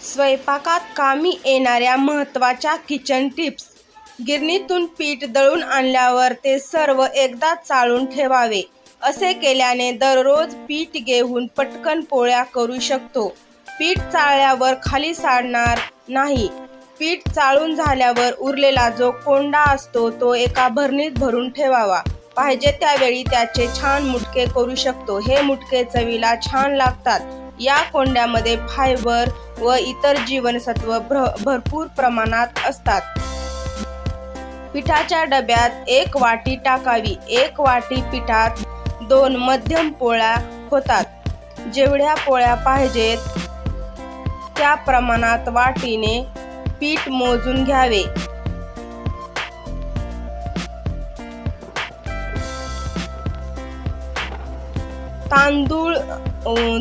स्वयंपाकात कामी येणाऱ्या महत्त्वाच्या किचन टिप्स. गिरणीतून पीठ दळून आणल्यावर ते सर्व एकदा चाळून ठेवावे. असे केल्याने दररोज पीठ घेऊन पटकन पोळ्या करू शकतो. पीठ चाळल्यावर खाली सांडणार नाही. पीठ चाळून झाल्यावर उरलेला जो कोंडा असतो तो एका भरणीत भरून ठेवावा. पाहिजे त्यावेळी त्याचे छान मुटके करू शकतो. हे मुटके चवीला छान लागतात. या कोंड्यामध्ये फायबर व इतर जीवनसत्व भरपूर प्रमाणात असतात. पिठाच्या डब्यात 1 वाटी टाकावी. 1 वाटी पिठात 2 मध्यम पोळ्या होतात. जेवढ्या पोळ्या पाहिजेत त्या प्रमाणात वाटीने पीठ मोजून घ्यावे. तांदूळ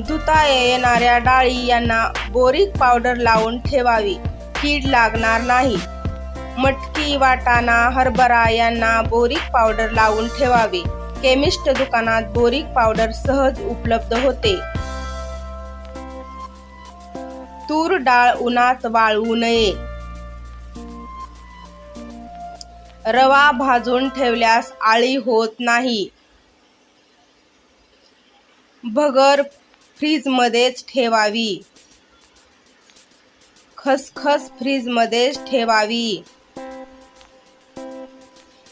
धुता येणाऱ्या डाळी यांना बोरीक पावडर लावून ठेवावी. कीड लागणार नाही. मटकी, वाटाणा, हरभरा यांना बोरीक पावडर लावून ठेवावी. केमिस्ट दुकानात बोरीक पावडर सहज उपलब्ध होते. तूर डाळ उन्हात वाळवू नये. रवा भाजून ठेवल्यास आळी होत नाही. भगर फ्रीजमध्येच ठेवावी. खसखस फ्रीजमध्येच ठेवावी.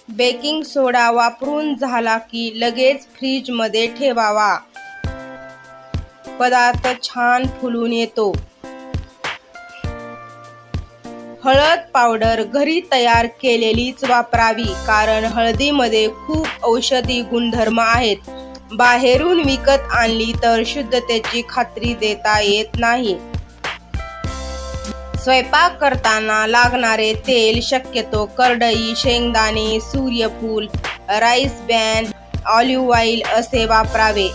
बेकिंग सोडा वापरून झाला की लगेच फ्रीजमध्ये ठेवावा. पदार्थ छान फुलून येतो. हळद पावडर घरी तयार केलेलीच वापरावी, कारण हळदीमध्ये खूप औषधी गुणधर्म आहेत. बाहेरून विकत आणली तर शुद्धतेची खात्री देता येत नाही. स्वयंपाक करताना लागणारे तेल शक्यतो करडई, शेंगदाणे, सूर्यफूल, राईस ब्रॅन, ऑलिव्ह ऑइल असे वापरावे.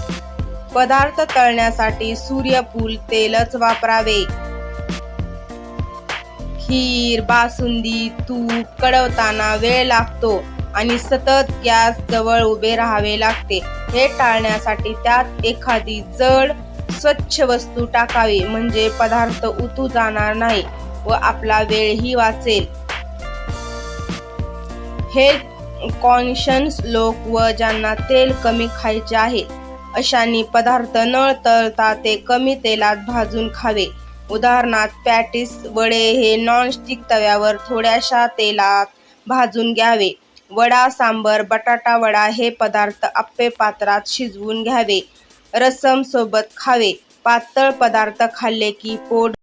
पदार्थ तळण्यासाठी सूर्यफूल तेलच वापरावे. खीर, बासुंदी, तूप कढवताना वेळ लागतो आणि सतत गॅस जवळ उभे राहावे लागते. हे टाळण्यासाठी त्यात एखादी जड स्वच्छ वस्तू टाकावी, म्हणजे पदार्थ उतू जाणार नाही व आपला वेळही वाचेल. हेल्थ कॉन्शियस लोक व ज्यांना तेल कमी खायचे आहे अशांनी पदार्थ न तळता ते कमी तेलात भाजून खावे. उदाहरणार्थ पॅटीस, वडे हे नॉनस्टिक तव्यावर थोड्याशा तेलात भाजून घ्यावे. वडा, सांबर, बटाटा वडा हे पदार्थ आप्पे पात्रात शिजवून घ्यावे. रस्सम सोबत खावे. पातळ पदार्थ खाल्ले की पोट